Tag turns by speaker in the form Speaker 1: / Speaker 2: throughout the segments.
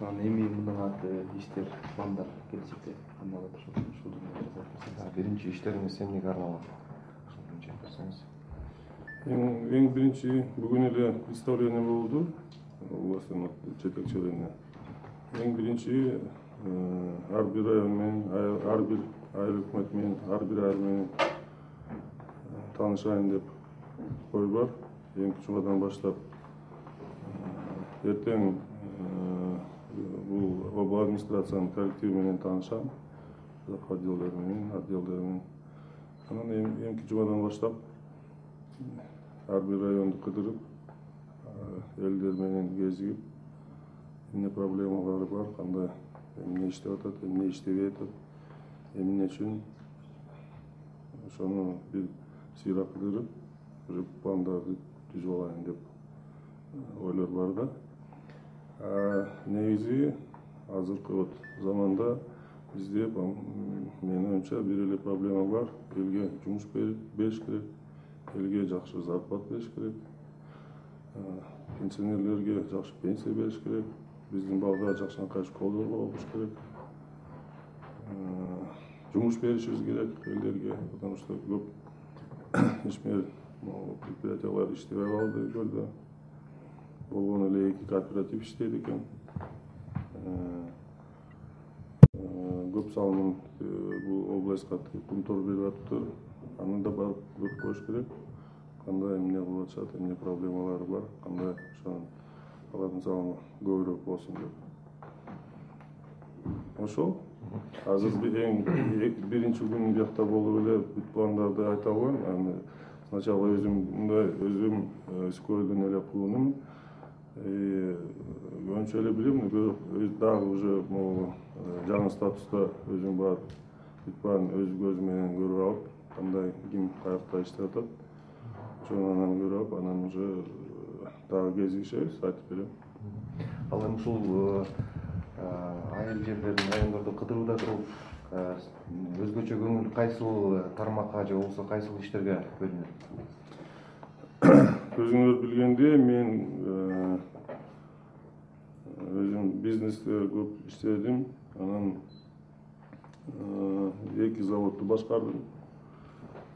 Speaker 1: Анан эми мындан аты иштер, пландар келечекте кандай болот ушул жөнүндө
Speaker 2: Биринчи иштериңиз эмнеге арналат? Ошону айтып берсеңиз.
Speaker 3: Эң биринчи бүгүн эле представление болду областтын жетекчилигине. Эң биринчи ар бир район менен, ар бир айыл өкмөт менен, ар бир айыл менен таанышайын деп ой бар. Эки жумадан баштап эртең бул об администрациянын коллективи менен таанышам, отделдер менен. Анан эки жумадан баштап ар бир районду кыдырып, элдер менен кезигип, эмне проблемалары бар, кандай эмне иштеп атат, эмне иштебей атат, эмне үчүн ошону бир сыйра кыдырып, уже пландарды түзүп алайын деп ойлор бар да. Негизи азыркы заманда бизде менин оюмча бир эле проблема бар. Элге жумуш бериш керек, элге жакшы зарплата бериш керек, пенсионерлерге жакшы пенсия бериш керек, биздин балдар жакшынакай школаларга окуш керек, жумуш беришибиз керек элдерге, потому что көп ишмер предприятиялар иштебей калды көлдө. Болгон эле 2 кооператив иштейт экен. Көп салымын бул областка Кумтор берип атыптыр. Аны да барып көрүп коюш керек. Кандай эмне кылып атышат, эмне проблемалары бар, кандай ошонун алардын салымы көбүрөөк болсун деп. Ошол. Азыр эң биринчи күн биякта болуп эле бүт пландарды айта албайм. Сначала өзүм скойдон эле кылуунум. Önce эле билем, дагы уже жаңы статуста өзүм барып бүт өз көзүм менен көрүп алып, кандай ким каякта иштеп атат, ошону анан көрүп алып, анан уже дагы кезигишебиз, айтып берем.
Speaker 2: Ал эми ушул айыл жерлерин, райондорду кыдырууда туруп өзгөчө көңүл кайсыл тармакка же болбосо кайсыл иштерге бөлүнөт?
Speaker 3: Өзүңөр билгендей, мен өзүм бизнесте көп иштедим. Анан 2 заводду башкардым.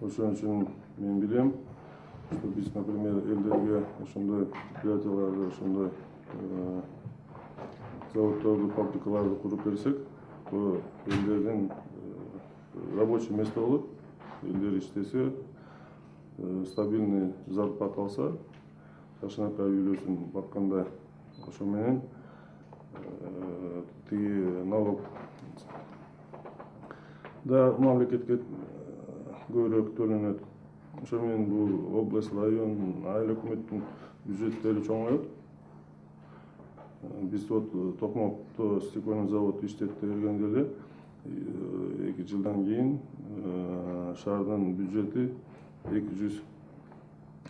Speaker 3: Ошон үчүн мен билем, что биз, например, элдерге ошондой предприятияларды, ошондой заводдорду, фабрикаларды куруп берсек, то элдердин рабочий место болот. Элдер иштесе, стабильный зарплата алса, жакшынакай үйлөсүн баккандай, ошо менен тиги налог да мамлекетке көбүрөөк төлөнөт. Ошо менен бул область, район, айыл өкмөттүн бюджеттери чоңоет. Биз Токмокто стекольный завод иштете бергенде эле 2 жылдан кийин шаардын бюджети 200%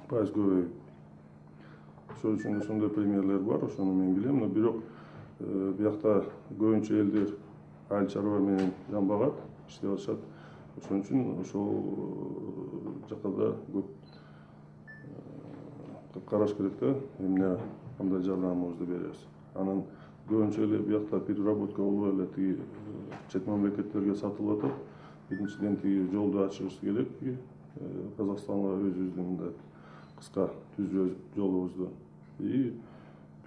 Speaker 3: көбөйүп. Ошол үчүн ошондой примерлер бар, ошону мен билем, но бирок биякта көбүнчө элдер айыл чарба менен жанбагат, иштеп атышат. Ошон үчүн ошол жакка да көп караш керек да, эмне кандай жардамыбызды беребиз. Анан көбүнчө эле биякта переработка болбой эле тиги чет мамлекеттерге сатылып атат. Биринчиден тиги жолду ачышыбыз керек, Казакстанга өзүбүздүн мындай кыска түз жолубузду. И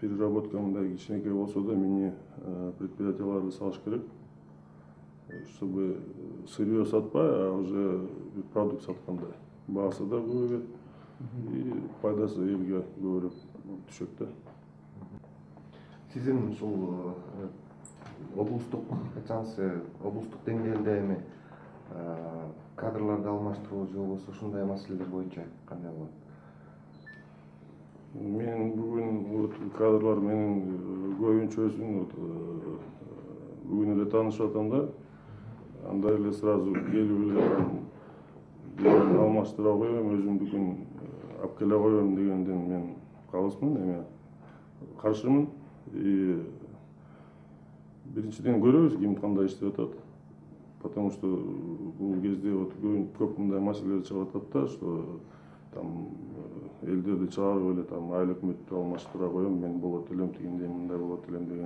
Speaker 3: переработка мындай кичинекей болсо да мини предприятияларды салыш керек, чтобы сырье сатпай, а уже продукт саткандай. Баасы да көбөйөт и пайдасы элге көбүрөөк түшөт да.
Speaker 2: Сиз эми ушул облустук айтсаңыз, облустук деңгээлде эми кадрларды алмаштыруу же болбосо ушундай маселелер боюнча кандай болот?
Speaker 3: Мен бүгүн кадрлар менен көбүнчөсүн бүгүн эле таанышып атам да, андай эле сразу келип эле алмаштыра коем, өзүмдүкүн алып келе коем дегенден мен калысмын, эме каршымын. Биринчиден көрөбүз ким кандай иштеп атат. Потому что бул кезде көп мындай маселелер чыгып атат да, что там элдерди чыгарып эле там айыл өкмөттү алмаштыра коем, мен болот элем, тигиндей мындай болот элем деген.